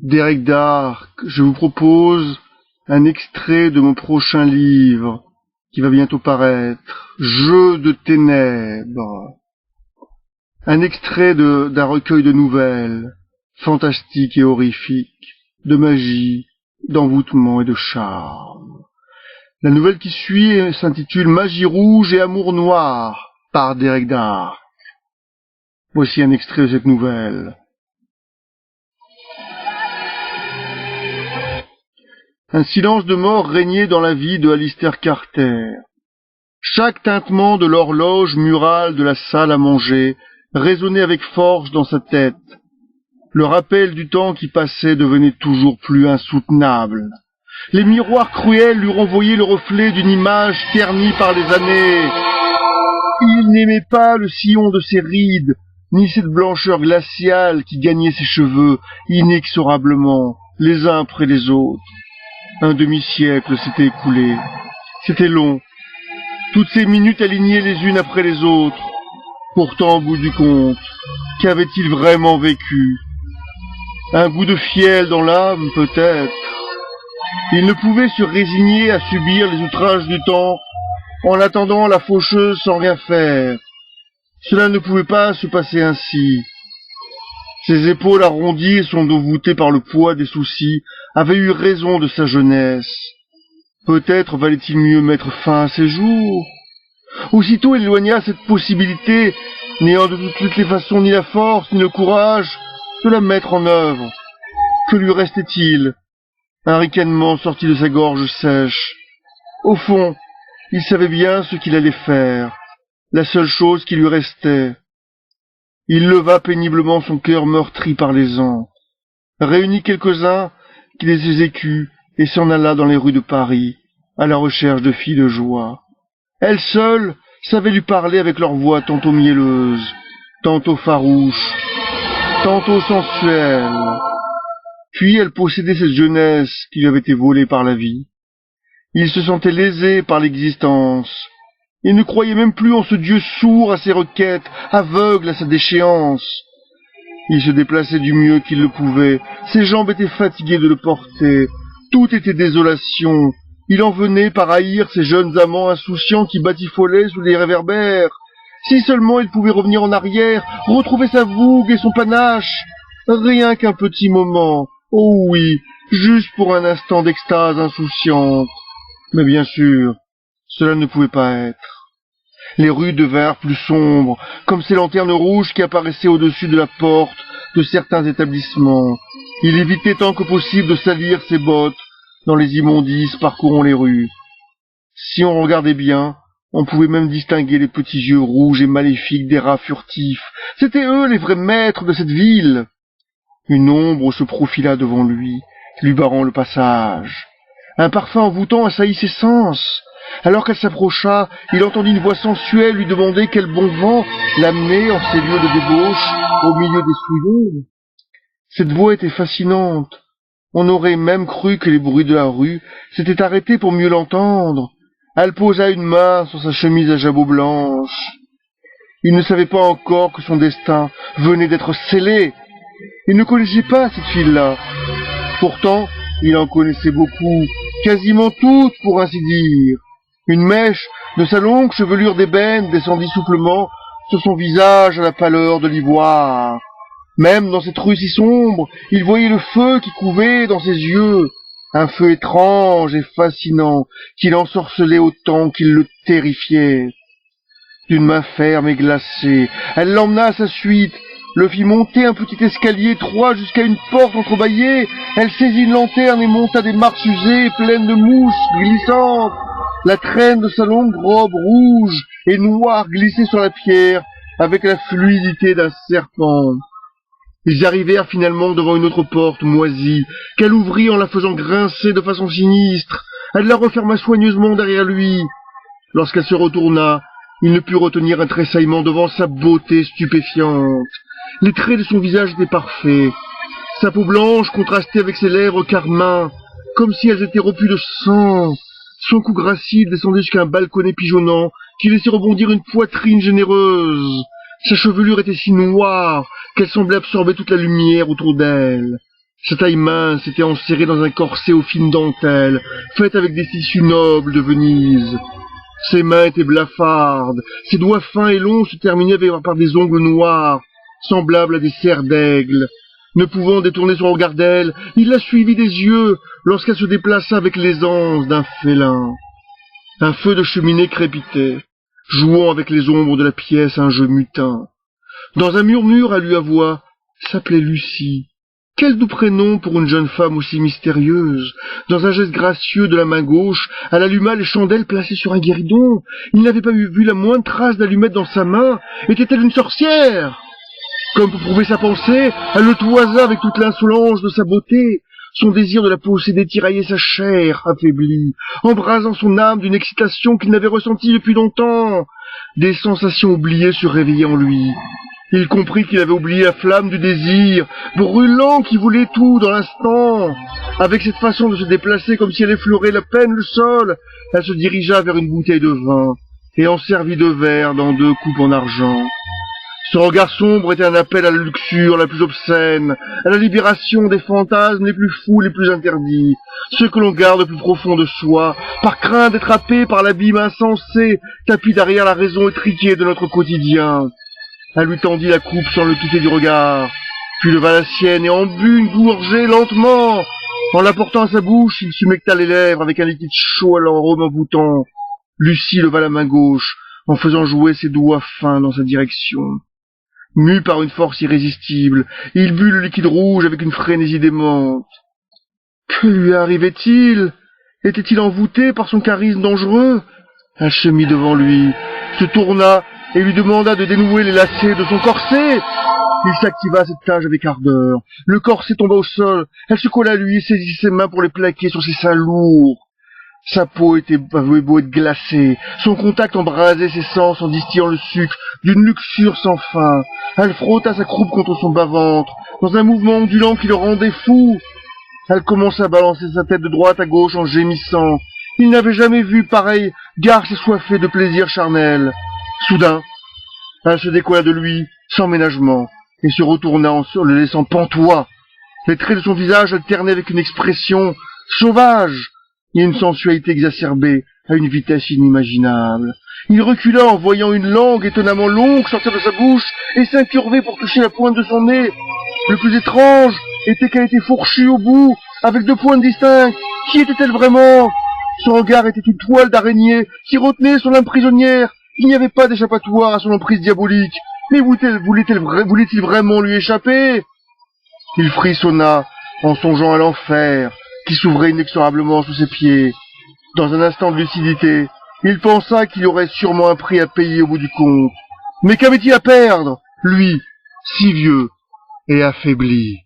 Derek Dark, je vous propose un extrait de mon prochain livre qui va bientôt paraître, Jeux de ténèbres. Un extrait d'un recueil de nouvelles, fantastiques et horrifiques, de magie, d'envoûtement et de charme. La nouvelle qui suit s'intitule Magie rouge et amour noir par Derek Dark. Voici un extrait de cette nouvelle. Un silence de mort régnait dans la vie de Alistair Carter. Chaque tintement de l'horloge murale de la salle à manger résonnait avec force dans sa tête. Le rappel du temps qui passait devenait toujours plus insoutenable. Les miroirs cruels lui renvoyaient le reflet d'une image ternie par les années. Il n'aimait pas le sillon de ses rides, ni cette blancheur glaciale qui gagnait ses cheveux inexorablement, les uns après les autres. Un demi-siècle s'était écoulé. C'était long. Toutes ces minutes alignées les unes après les autres. Pourtant, au bout du compte, qu'avait-il vraiment vécu? Un goût de fiel dans l'âme, peut-être. Il ne pouvait se résigner à subir les outrages du temps en attendant la faucheuse sans rien faire. Cela ne pouvait pas se passer ainsi. Ses épaules arrondies et son dos voûté par le poids des soucis avaient eu raison de sa jeunesse. Peut-être valait-il mieux mettre fin à ses jours. Aussitôt il éloigna cette possibilité, n'ayant de toutes les façons ni la force ni le courage de la mettre en œuvre. Que lui restait-il? Un ricanement sortit de sa gorge sèche. Au fond, il savait bien ce qu'il allait faire, la seule chose qui lui restait. Il leva péniblement son cœur meurtri par les ans, réunit quelques-uns qui les ses écus et s'en alla dans les rues de Paris, à la recherche de filles de joie. Elles seules savaient lui parler avec leur voix tantôt mielleuse, tantôt farouche, tantôt sensuelle. Puis elle possédait cette jeunesse qui lui avait été volée par la vie. Il se sentait lésé par l'existence. Il ne croyait même plus en ce Dieu sourd à ses requêtes, aveugle à sa déchéance. Il se déplaçait du mieux qu'il le pouvait. Ses jambes étaient fatiguées de le porter. Tout était désolation. Il en venait par haïr ces jeunes amants insouciants qui batifolaient sous les réverbères. Si seulement il pouvait revenir en arrière, retrouver sa vougue et son panache. Rien qu'un petit moment. Oh oui, juste pour un instant d'extase insouciante. Mais bien sûr, cela ne pouvait pas être. Les rues devinrent plus sombres, comme ces lanternes rouges qui apparaissaient au-dessus de la porte de certains établissements. Il évitait tant que possible de salir ses bottes dans les immondices parcourant les rues. Si on regardait bien, on pouvait même distinguer les petits yeux rouges et maléfiques des rats furtifs. C'étaient eux les vrais maîtres de cette ville. Une ombre se profila devant lui barrant le passage. Un parfum envoûtant assaillit ses sens. Alors qu'elle s'approcha, il entendit une voix sensuelle lui demander quel bon vent l'amenait en ces lieux de débauche, au milieu des souillons. Cette voix était fascinante. On aurait même cru que les bruits de la rue s'étaient arrêtés pour mieux l'entendre. Elle posa une main sur sa chemise à jabot blanche. Il ne savait pas encore que son destin venait d'être scellé. Il ne connaissait pas cette fille-là. Pourtant, il en connaissait beaucoup, quasiment toutes pour ainsi dire. Une mèche de sa longue chevelure d'ébène descendit souplement sur son visage à la pâleur de l'ivoire. Même dans cette rue si sombre, il voyait le feu qui couvait dans ses yeux, un feu étrange et fascinant qui l'ensorcelait autant qu'il le terrifiait. D'une main ferme et glacée, elle l'emmena à sa suite, le fit monter un petit escalier étroit jusqu'à une porte entrebâillée. Elle saisit une lanterne et monta des marches usées, pleines de mousse glissante. La traîne de sa longue robe rouge et noire glissait sur la pierre avec la fluidité d'un serpent. Ils arrivèrent finalement devant une autre porte moisie, qu'elle ouvrit en la faisant grincer de façon sinistre. Elle la referma soigneusement derrière lui. Lorsqu'elle se retourna, il ne put retenir un tressaillement devant sa beauté stupéfiante. Les traits de son visage étaient parfaits. Sa peau blanche contrastait avec ses lèvres carmin, comme si elles étaient remplies de sang. Son cou gracile descendait jusqu'à un balconnet pigeonnant qui laissait rebondir une poitrine généreuse. Sa chevelure était si noire qu'elle semblait absorber toute la lumière autour d'elle. Sa taille mince était enserrée dans un corset aux fines dentelles, fait avec des tissus nobles de Venise. Ses mains étaient blafardes, ses doigts fins et longs se terminaient par des ongles noirs, semblables à des serres d'aigle. Ne pouvant détourner son regard d'elle, il la suivit des yeux lorsqu'elle se déplaça avec l'aisance d'un félin. Un feu de cheminée crépitait, jouant avec les ombres de la pièce un jeu mutin. Dans un murmure à lui à voix, s'appelait Lucie. Quel doux prénom pour une jeune femme aussi mystérieuse. Dans un geste gracieux de la main gauche, elle alluma les chandelles placées sur un guéridon. Il n'avait pas vu la moindre trace d'allumette dans sa main. Était-elle une sorcière? Comme pour prouver sa pensée, elle le toisa avec toute l'insolence de sa beauté. Son désir de la posséder tiraillait sa chair affaiblie, embrasant son âme d'une excitation qu'il n'avait ressentie depuis longtemps. Des sensations oubliées se réveillaient en lui. Il comprit qu'il avait oublié la flamme du désir, brûlant qui voulait tout dans l'instant. Avec cette façon de se déplacer comme si elle effleurait à peine le sol, elle se dirigea vers une bouteille de vin, et en servit 2 verres dans 2 coupes en argent. Son regard sombre était un appel à la luxure la plus obscène, à la libération des fantasmes les plus fous, les plus interdits, ceux que l'on garde au plus profond de soi, par crainte d'être happé par l'abîme insensé, tapis derrière la raison étriquée de notre quotidien. Elle lui tendit la coupe sans le quitter du regard, puis leva la sienne et en but une gorgée lentement. En la portant à sa bouche, il s'humecta les lèvres avec un liquide chaud à l'arôme envoûtant. Lucie leva la main gauche, en faisant jouer ses doigts fins dans sa direction. Mu par une force irrésistible, il but le liquide rouge avec une frénésie démente. Que lui arrivait-il? Était-il envoûté par son charisme dangereux? Elle se mit devant lui, se tourna et lui demanda de dénouer les lacets de son corset. Il s'activa à cette tâche avec ardeur. Le corset tomba au sol, elle se colla à lui et saisit ses mains pour les plaquer sur ses seins lourds. Sa peau avait beau être glacée, son contact embrasait ses sens en distillant le sucre d'une luxure sans fin. Elle frotta sa croupe contre son bas-ventre, dans un mouvement ondulant qui le rendait fou. Elle commença à balancer sa tête de droite à gauche en gémissant. Il n'avait jamais vu pareille garce assoiffée de plaisir charnel. Soudain, elle se décolla de lui, sans ménagement, et se retourna en le laissant pantois. Les traits de son visage alternaient avec une expression sauvage et une sensualité exacerbée à une vitesse inimaginable. Il recula en voyant une langue étonnamment longue sortir de sa bouche et s'incurver pour toucher la pointe de son nez. Le plus étrange était qu'elle était fourchue au bout, avec 2 pointes distinctes. Qui était-elle vraiment? Son regard était une toile d'araignée qui retenait son âme prisonnière. Il n'y avait pas d'échappatoire à son emprise diabolique. Mais voulait-il vraiment lui échapper? Il frissonna en songeant à l'enfer qui s'ouvrait inexorablement sous ses pieds. Dans un instant de lucidité, il pensa qu'il y aurait sûrement un prix à payer au bout du compte. Mais qu'avait-il à perdre, lui, si vieux et affaibli?